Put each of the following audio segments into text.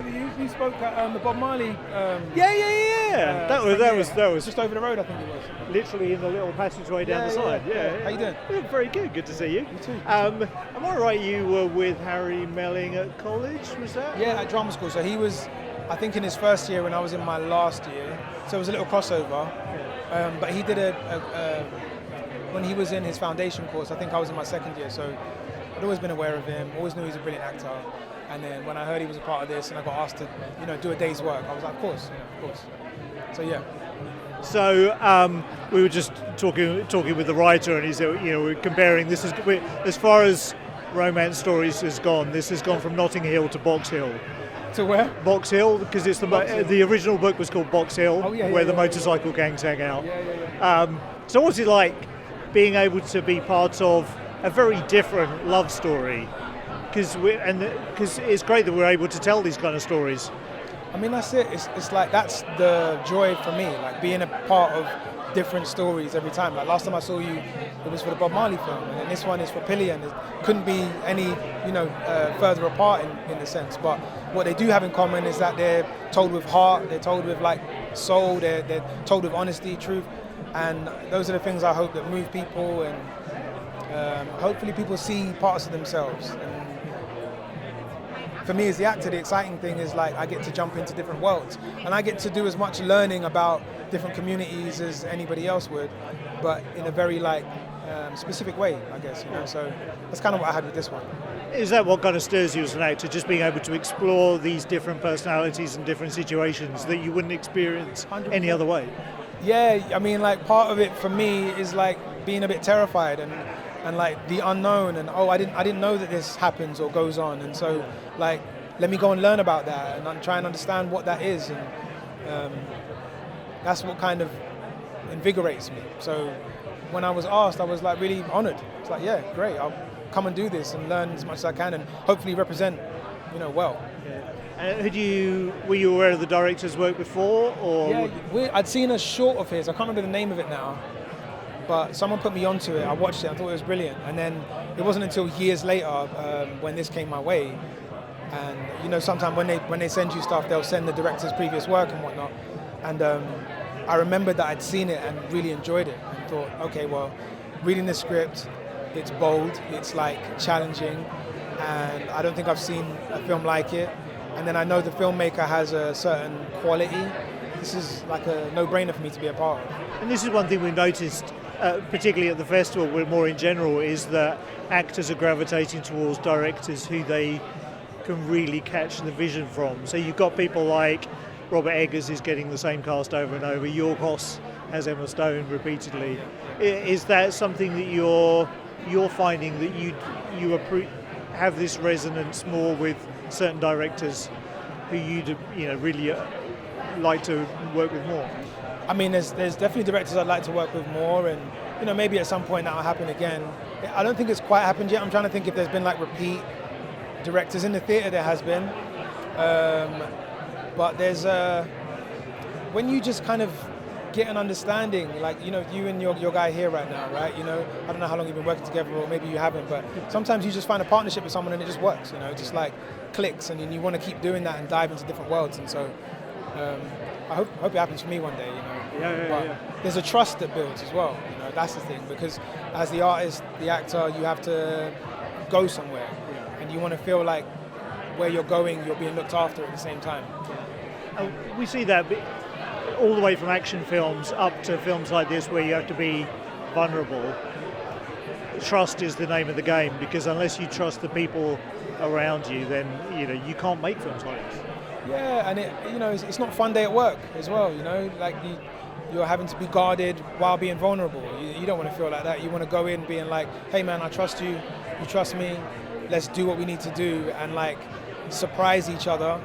You spoke at the Bob Marley. Yeah. That was just over the road, I think it was. literally in the little passageway down the side. Yeah. How you doing? Yeah, very good. Good to see you. You too. Am I right? You were with Harry Melling at college? Was that? Yeah, at drama school. So he was, I think, in his first year when I was in my last year. So it was a little crossover. But he did when he was in his foundation course. I think I was in my second year. So I'd always been aware of him. Always knew he was a brilliant actor. And then when I heard he was a part of this, and I got asked to, do a day's work, I was like, of course. So yeah. So we were just talking with the writer, and he said, we're comparing. As far as romance stories has gone. This has gone from Notting Hill to Box Hill. To where? Box Hill, because it's the original book was called Box Hill, where the motorcycle gangs hang out. So what's it like being able to be part of a very different love story? Because it's great that we're able to tell these kind of stories. I mean, that's it. It's like that's the joy for me, like being a part of different stories every time. Like last time I saw you, it was for the Bob Marley film, and then this one is for Pillion. It couldn't be any, further apart in a sense. But what they do have in common is that they're told with heart, they're told with like soul, they're told with honesty, truth, and those are the things I hope that move people, and hopefully people see parts of themselves. And for me as the actor, the exciting thing is like I get to jump into different worlds, and I get to do as much learning about different communities as anybody else would, but in a very specific way, I guess. So that's kind of what I had with this one. Is that what kind of stirs you as an actor, just being able to explore these different personalities and different situations that you wouldn't experience 100%. Any other way? Yeah, I mean, like part of it for me is like being a bit terrified and like the unknown, and I didn't know that this happens or goes on, and so like let me go and learn about that and try and understand what that is, and that's what kind of invigorates me. So when I was asked, I was like really honoured. It's like, yeah, great, I'll come and do this and learn as much as I can and hopefully represent, well. Were you aware of the director's work before, or? Yeah, I'd seen a short of his. I can't remember the name of it now, but someone put me onto it. I watched it. I thought it was brilliant. And then it wasn't until years later when this came my way. And sometimes when they send you stuff, they'll send the director's previous work and whatnot. And I remembered that I'd seen it and really enjoyed it. And thought, okay, well, reading the script, it's bold, it's like challenging, and I don't think I've seen a film like it. And then I know the filmmaker has a certain quality. This is like a no-brainer for me to be a part of. And this is one thing we've noticed, particularly at the festival, but more in general, is that actors are gravitating towards directors who they can really catch the vision from. So you've got people like Robert Eggers is getting the same cast over and over. York Hoss has Emma Stone repeatedly. Is that something that you're finding that you have this resonance more with certain directors who you'd really like to work with more? I mean, there's definitely directors I'd like to work with more, and maybe at some point that'll happen again. I don't think it's quite happened yet. I'm trying to think if there's been like repeat directors in the theatre. There has been, but there's when you just kind of get an understanding, like you and your guy here right now, right? I don't know how long you've been working together, or maybe you haven't, but sometimes you just find a partnership with someone and it just works. Just like clicks, and you want to keep doing that and dive into different worlds. And so I hope it happens for me one day. But there's a trust that builds as well. That's the thing, because as the artist, the actor, you have to go somewhere, and you want to feel like where you're going, you're being looked after at the same time. We see that all the way from action films up to films like this where you have to be vulnerable. Trust is the name of the game, because unless you trust the people around you, then you can't make films like this. Yeah, and it's not a fun day at work as well. Like you're having to be guarded while being vulnerable. You don't want to feel like that. You want to go in being like, hey man, I trust you, you trust me, let's do what we need to do, and like surprise each other.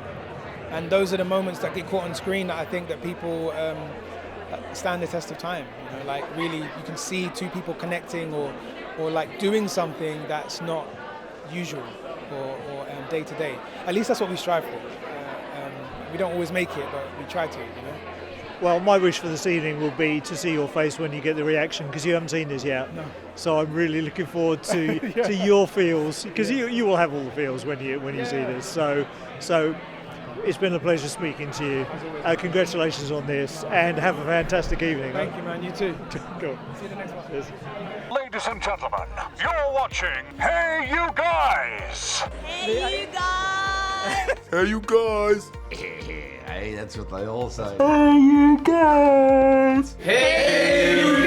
And those are the moments that get caught on screen that I think that people stand the test of time. Like really, you can see two people connecting or like doing something that's not usual or day to day. At least that's what we strive for. We don't always make it, but we try to. Well, my wish for this evening will be to see your face when you get the reaction, because you haven't seen this yet. No. So I'm really looking forward to to your feels, because you will have all the feels when you see this. So It's been a pleasure speaking to you. Congratulations on this, and have a fantastic evening. Thank you, man. You too. Cool. See you the next one. Yes. Ladies and gentlemen, you're watching Hey You Guys! Hey, you guys! Hey, you guys! Hey, that's what they all say. Hey, you guys! Hey,